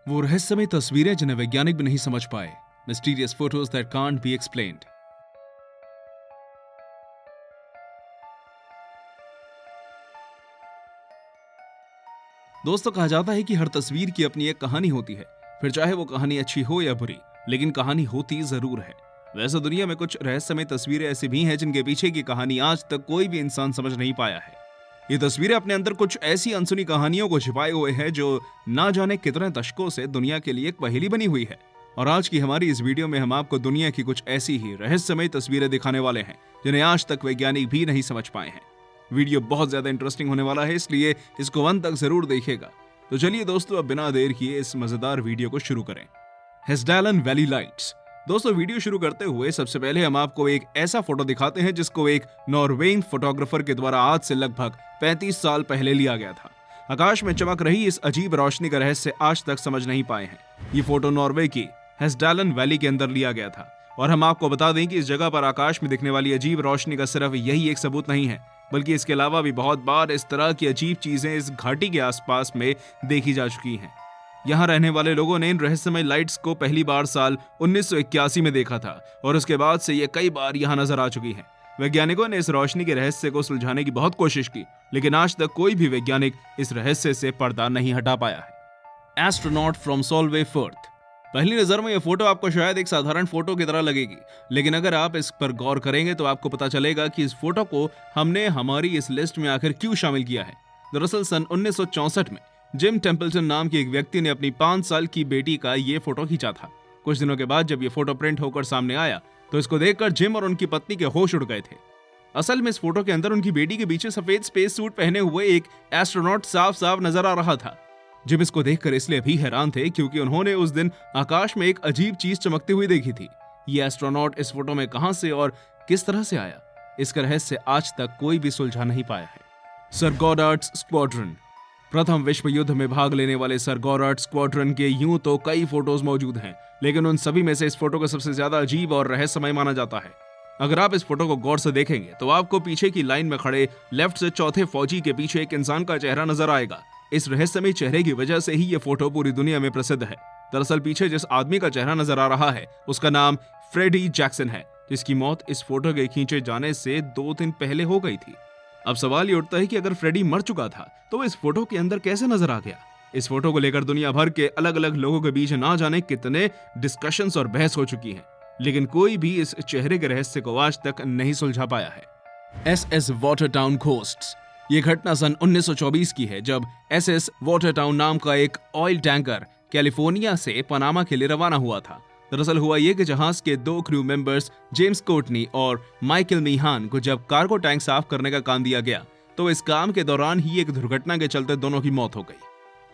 वो रहस्यमय तस्वीरें जिन्हें वैज्ञानिक भी नहीं समझ पाए। Mysterious photos that can't be explained. दोस्तों, कहा जाता है कि हर तस्वीर की अपनी एक कहानी होती है, फिर चाहे वो कहानी अच्छी हो या बुरी, लेकिन कहानी होती जरूर है। वैसे दुनिया में कुछ रहस्यमय तस्वीरें ऐसी भी हैं जिनके पीछे की कहानी आज तक कोई भी इंसान समझ नहीं पाया है। ये तस्वीरें अपने अंदर कुछ ऐसी अनसुनी कहानियों को छिपाए हुए हैं जो ना जाने कितने दशकों से दुनिया के लिए एक पहेली बनी हुई है। और आज की हमारी इस वीडियो में हम आपको दुनिया की कुछ ऐसी ही रहस्यमय तस्वीरें दिखाने वाले हैं जिन्हें आज तक वैज्ञानिक भी नहीं समझ पाए हैं। वीडियो बहुत ज्यादा इंटरेस्टिंग होने वाला है, इसलिए इसको अंत तक जरूर देखिएगा। तो चलिए दोस्तों, अब बिना देर किए इस मजेदार वीडियो को शुरू करें। हेस्डैलन वैली लाइट्स। दोस्तों, वीडियो शुरू करते हुए सबसे पहले हम आपको एक ऐसा फोटो दिखाते हैं जिसको एक नॉर्वेइन फोटोग्राफर के द्वारा आज से लगभग 35 साल पहले लिया गया था। आकाश में चमक रही इस अजीब रोशनी का रहस्य आज तक समझ नहीं पाए हैं। ये फोटो नॉर्वे की हेस्डैलन वैली के अंदर लिया गया था और हम आपको बता दें कि इस जगह पर आकाश में दिखने वाली अजीब रोशनी का सिर्फ यही एक सबूत नहीं है, बल्कि इसके अलावा भी बहुत बार इस तरह की अजीब चीजें इस घाटी के आसपास में देखी जा चुकी हैं। यहाँ रहने वाले लोगों ने इन रहस्यमय लाइट्स को पहली बार साल 1981 में देखा था और उसके बाद से ये कई बार यहाँ नजर आ चुकी हैं। वैज्ञानिकों ने इस रोशनी के रहस्य को सुलझाने की बहुत कोशिश की, लेकिन आज तक कोई भी वैज्ञानिक इस रहस्य से पर्दा नहीं हटा पाया है। Astronaut from Solway Firth. पहली नजर में यह फोटो आपको शायद एक साधारण फोटो की तरह लगेगी, लेकिन अगर आप इस पर गौर करेंगे तो आपको पता चलेगा कि इस फोटो को हमने हमारी इस लिस्ट में आखिर क्यों शामिल किया है। दरअसल सन 1964 में जिम टेम्पल्टन नाम के एक व्यक्ति ने अपनी 5 साल की बेटी का ये फोटो खींचा था। कुछ दिनों के बाद जब ये फोटो प्रिंट होकर सामने आया तो इसको देखकर जिम और उनकी पत्नी के होश उड़ गए थे। असल में इस फोटो के अंदर उनकी बेटी के पीछे सफेद स्पेस सूट पहने हुए एक एस्ट्रोनॉट साफ साफ नजर आ रहा था। जिम इसको देखकर इसलिए भी हैरान थे क्योंकि उन्होंने उस दिन आकाश में एक अजीब चीज चमकती हुई देखी थी। ये एस्ट्रोनॉट इस फोटो में कहां से और किस तरह से आया, इसका रहस्य आज तक कोई भी सुलझा नहीं पाया है। Sir Goddard's squadron. प्रथम विश्व युद्ध में भाग लेने वाले सर गॉडार्ड स्क्वाड्रन के यूं तो कई फोटोज मौजूद हैं, लेकिन उन सभी में से इस फोटो को सबसे ज्यादा अजीब और रहस्यमय माना जाता है। अगर आप इस फोटो को गौर से देखेंगे तो आपको पीछे की लाइन में खड़े लेफ्ट से चौथे फौजी के पीछे एक इंसान का चेहरा नजर आएगा। इस रहस्यमय चेहरे की वजह से ही ये फोटो पूरी दुनिया में प्रसिद्ध है। दरअसल पीछे जिस आदमी का चेहरा नजर आ रहा है उसका नाम फ्रेडी जैक्सन है, जिसकी मौत इस फोटो के खींचे जाने से 2 दिन पहले हो गई थी। अब सवाल ये उठता है कि अगर फ्रेडी मर चुका था तो वो इस फोटो के अंदर कैसे नजर आ गया। इस फोटो को लेकर दुनिया भर के अलग अलग लोगों के बीच ना जाने कितने डिस्कशंस और बहस हो चुकी है, लेकिन कोई भी इस चेहरे के रहस्य को आज तक नहीं सुलझा पाया है। SS Watertown ghosts. ये घटना सन 1924 की है, जब SS वाटरटाउन नाम का एक ऑयल टैंकर कैलिफोर्निया से पनामा के लिए रवाना हुआ था। दरअसल हुआ ये कि जहाज के 2 क्रू मेंबर्स जेम्स कोर्टनी और माइकल मीहान को जब कार्गो टैंक साफ करने का काम दिया गया तो इस काम के दौरान ही एक दुर्घटना के चलते दोनों की मौत हो गई।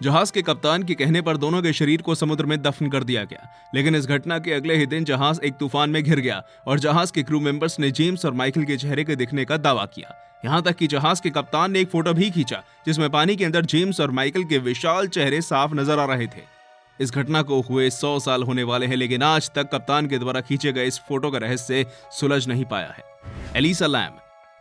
जहाज के कप्तान के कहने पर दोनों के शरीर को समुद्र में दफन कर दिया गया, लेकिन इस घटना के अगले ही दिन जहाज एक तूफान में घिर गया और जहाज के क्रू मेंबर्स ने जेम्स और माइकल के चेहरे के दिखने का दावा किया। यहाँ तक कि जहाज के कप्तान ने एक फोटो भी खींचा जिसमें पानी के अंदर जेम्स और माइकल के विशाल चेहरे साफ नजर आ रहे थे। इस घटना को हुए 100 साल होने वाले हैं, लेकिन आज तक कप्तान के द्वारा खींचे गए इस फोटो का रहस्य सुलझ नहीं पाया है। Elisa lamb.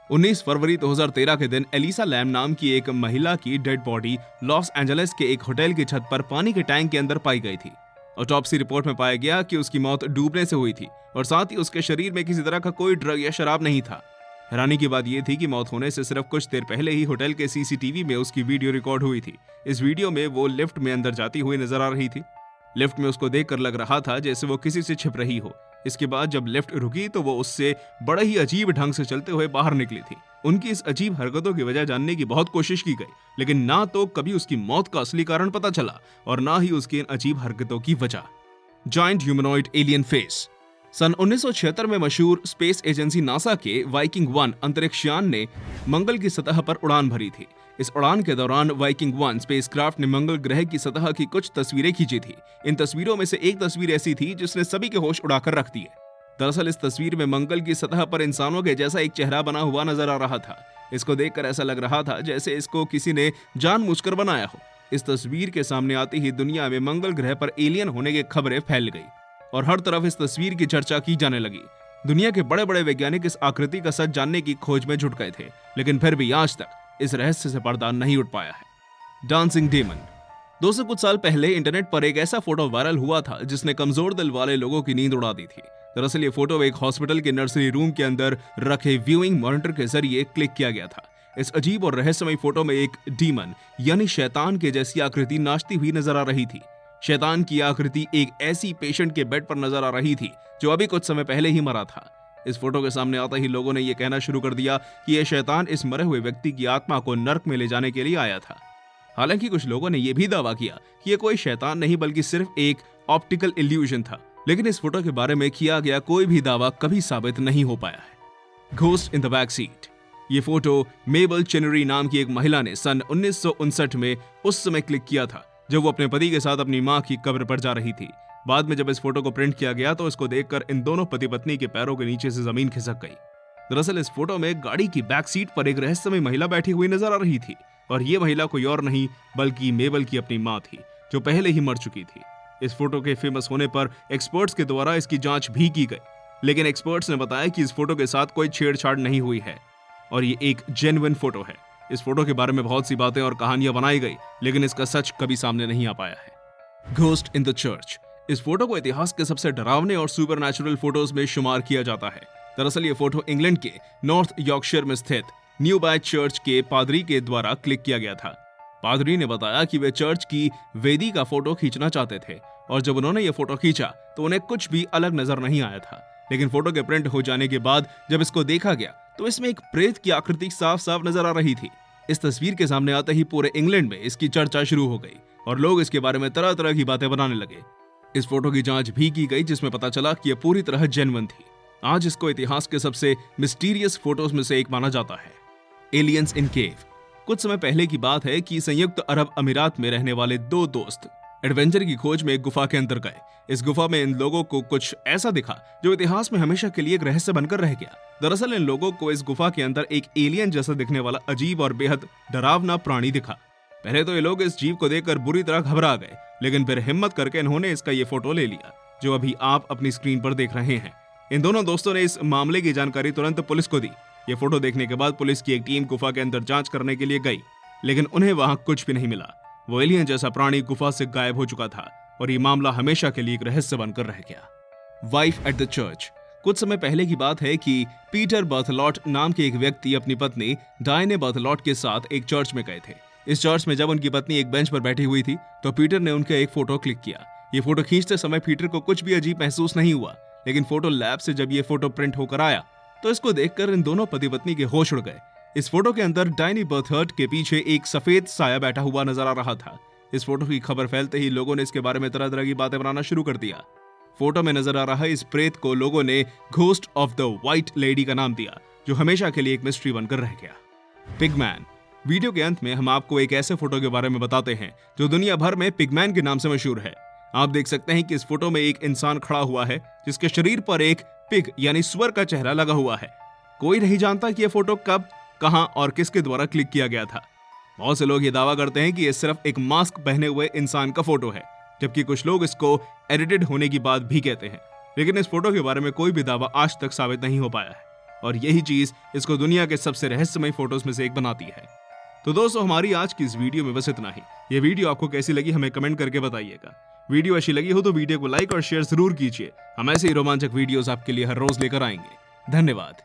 19 फरवरी 2013 के दिन एलिसा लैम नाम की एक महिला की डेड बॉडी लॉस एंजलिस के एक होटल की छत पर पानी के टैंक के अंदर पाई गई थी। ऑटोप्सी रिपोर्ट में पाया गया कि उसकी मौत डूबने से हुई थी और साथ ही उसके शरीर में किसी तरह का कोई ड्रग या शराब नहीं था। हैरानी की बात यह थी कि मौत होने से सिर्फ कुछ देर पहले ही होटल के CCTV में उसकी वीडियो रिकॉर्ड हुई थी। इस वीडियो में वो लिफ्ट में अंदर जाती हुई नजर आ रही थी। लिफ्ट में उसको देखकर लग रहा था जैसे वो किसी से छिप रही हो। इसके बाद जब लिफ्ट रुकी तो वो उससे बड़े ही अजीब ढंग से चलते हुए बाहर निकली थी। उनकी इस अजीब हरकतों की वजह जानने की बहुत कोशिश की गई, लेकिन ना तो कभी उसकी मौत का असली कारण पता चला और ना ही उसकी इन अजीब हरकतों की वजह। Giant humanoid alien face. सन 1976 में मशहूर स्पेस एजेंसी नासा के वाइकिंग 1 अंतरिक्ष यान ने मंगल की सतह पर उड़ान भरी थी। इस उड़ान के दौरान वाइकिंग 1 स्पेसक्राफ्ट ने मंगल ग्रह की सतह की कुछ तस्वीरें खींची थी। इन तस्वीरों में से एक तस्वीर ऐसी थी जिसने सभी के होश उड़ाकर रख दिए। दरअसल इस तस्वीर में मंगल की सतह पर इंसानों के जैसा एक चेहरा बना हुआ नजर आ रहा था। इसको देखकर ऐसा लग रहा था जैसे इसको किसी ने जानबूझकर बनाया हो। इस तस्वीर के सामने आते ही दुनिया में मंगल ग्रह पर एलियन होने की खबरें फैल गई और हर तरफ इस तस्वीर की चर्चा की जाने लगी। दुनिया के बड़े बड़े वैज्ञानिक इस आकृति का सच जानने की खोज में जुट गए थे, लेकिन फिर भी आज तक इस रहस्य से पर्दा नहीं उठ पाया है। Dancing demon. दोस्तों कुछ साल पहले इंटरनेट पर एक ऐसा फोटो वायरल हुआ था जिसने कमजोर दिल वाले लोगों की नींद उड़ा दी थी। दरअसल ये फोटो एक हॉस्पिटल के नर्सरी रूम के अंदर रखे व्यूइंग मॉनिटर के जरिए क्लिक किया गया था। इस अजीब और रहस्यमय फोटो में एक डीमन यानी शैतान के जैसी आकृति नाचती हुई नजर आ रही थी। शैतान की आकृति एक ऐसी पेशेंट के बेड पर नजर आ रही थी जो अभी कुछ समय पहले ही मरा था। इस फोटो के सामने आते ही लोगों ने यह कहना शुरू कर दिया कि यह शैतान इस मरे हुए व्यक्ति की आत्मा को नर्क में ले जाने के लिए आया था। हालांकि कुछ लोगों ने यह भी दावा किया कि यह कोई शैतान नहीं बल्कि सिर्फ एक ऑप्टिकल इल्यूजन था, लेकिन इस फोटो के बारे में किया गया कोई भी दावा कभी साबित नहीं हो पाया है। Ghost in the back seat. ये फोटो मेबल चेनरी नाम की एक महिला ने सन 1959 में उस समय क्लिक किया था जब वो अपने पति के साथ अपनी मां की कब्र पर जा रही थी। बाद में जब इस फोटो को प्रिंट किया गया तो इसको देखकर इन दोनों पति पत्नी के पैरों के नीचे से जमीन खिसक गई। दरअसल इस फोटो में गाड़ी की बैक सीट पर एक रहस्यमय महिला बैठी हुई नजर आ रही थी और ये महिला कोई और नहीं बल्कि मेबल की अपनी मां थी जो पहले ही मर चुकी थी। इस फोटो के फेमस होने पर एक्सपर्ट्स के द्वारा इसकी जांच भी की गई, लेकिन एक्सपर्ट्स ने बताया कि इस फोटो के साथ कोई छेड़छाड़ नहीं हुई है और ये एक जेन्युइन फोटो है। इस फोटो के बारे में बहुत सी बातें और कहानियां बनाई गई, लेकिन इसका सच कभी सामने नहीं आ पाया है। Ghost in the church. इस फोटो को इतिहास के सबसे डरावने और सुपरनैचुरल फोटोज में शुमार किया जाता है। दरअसल ये फोटो इंग्लैंड के नॉर्थ यॉर्कशायर में स्थित न्यू बाय चर्च के पादरी के द्वारा क्लिक किया गया था। पादरी ने बताया कि वे चर्च की वेदी का फोटो खींचना चाहते थे और जब उन्होंने ये फोटो खींचा तो उन्हें कुछ भी अलग नजर नहीं आया था, लेकिन फोटो के प्रिंट हो जाने के बाद जब इसको देखा गया तो इसमें एक प्रेत की आकृति साफ साफ नजर आ रही थी। इस तस्वीर के सामने आते ही पूरे इंग्लैंड में इसकी चर्चा शुरू हो गई और लोग इसके बारे में तरह तरह की बातें बनाने लगे। इस फोटो की जांच भी की गई जिसमें पता चला कि यह पूरी तरह जेन्युइन थी। आज इसको इतिहास के सबसे मिस्टीरियस फोटोज में से एक माना जाता है। एलियंस इन केव। कुछ समय पहले की बात है कि संयुक्त अरब अमीरात में रहने वाले दो दोस्त एडवेंचर की खोज में एक गुफा के अंदर गए। इस गुफा में इन लोगों को कुछ ऐसा दिखा जो इतिहास में हमेशा के लिए एक रहस्य बनकर रह गया। दरअसल इन लोगों को इस गुफा के अंदर एक एलियन जैसा दिखने वाला अजीब और बेहद डरावना प्राणी दिखा। पहले तो ये लोग इस जीव को देखकर बुरी तरह घबरा गए, लेकिन फिर हिम्मत करके इन्होंने इसका ये फोटो ले लिया जो अभी आप अपनी स्क्रीन पर देख रहे हैं। इन दोनों दोस्तों ने इस मामले की जानकारी तुरंत पुलिस को दी। ये फोटो देखने के बाद पुलिस की एक टीम गुफा के अंदर जांच करने के लिए गई, लेकिन उन्हें वहां कुछ भी नहीं मिला। वो एलियन जैसा प्राणी गुफा से गायब हो चुका था और ये मामला हमेशा के लिए एक रहस्य बनकर रह गया। Wife at the church. कुछ समय पहले की बात है कि पीटर बर्थलॉट नाम के एक व्यक्ति अपनी पत्नी डायने बर्थलॉट के साथ एक चर्च में गए थे। इस चर्च में जब उनकी पत्नी एक बेंच पर बैठी हुई थी तो पीटर ने उनका एक फोटो क्लिक किया। ये फोटो खींचते समय पीटर को कुछ भी अजीब महसूस नहीं हुआ, लेकिन फोटो लैब से जब ये फोटो प्रिंट होकर आया तो इसको देखकर इन दोनों पति पत्नी के होश उड़ गए। इस फोटो के अंदर डायनी बर्थहर्ट के पीछे एक सफेद साया बैठा हुआ नजर आ रहा था। इस फोटो की खबर फैलते ही लोगों ने इसके बारे में तरह तरह की बातें बनाना शुरू कर दिया। फोटो में नजर आ रहा इस प्रेत को लोगों ने ghost of the white lady का नाम दिया, जो हमेशा के लिए एक मिस्ट्री बनकर रह गया। पिगमैन। वीडियो के अंत में हम आपको एक ऐसे फोटो के बारे में बताते हैं जो दुनिया भर में पिगमैन के नाम से मशहूर है। आप देख सकते हैं कि इस फोटो में एक इंसान खड़ा हुआ है जिसके शरीर पर एक पिग यानी सुअर का चेहरा लगा हुआ है। कोई नहीं जानता कि यह फोटो कब, कहां और किसके द्वारा क्लिक किया गया था। बहुत से लोग ये दावा करते हैं कि यह सिर्फ एक मास्क पहने हुए इंसान का फोटो है, जबकि कुछ लोग इसको एडिटेड होने की बात भी कहते हैं। लेकिन इस फोटो के बारे में कोई भी दावा आज तक साबित नहीं हो पाया है और यही चीज इसको दुनिया के सबसे रहस्यमय फोटोज में से एक बनाती है। तो दोस्तों हमारी आज की इस वीडियो में बस इतना ही। ये वीडियो आपको कैसी लगी हमें कमेंट करके बताइएगा। वीडियो अच्छी लगी हो तो वीडियो को लाइक और शेयर जरूर कीजिए। हम ऐसे ही रोमांचक वीडियोस आपके लिए हर रोज लेकर आएंगे। धन्यवाद।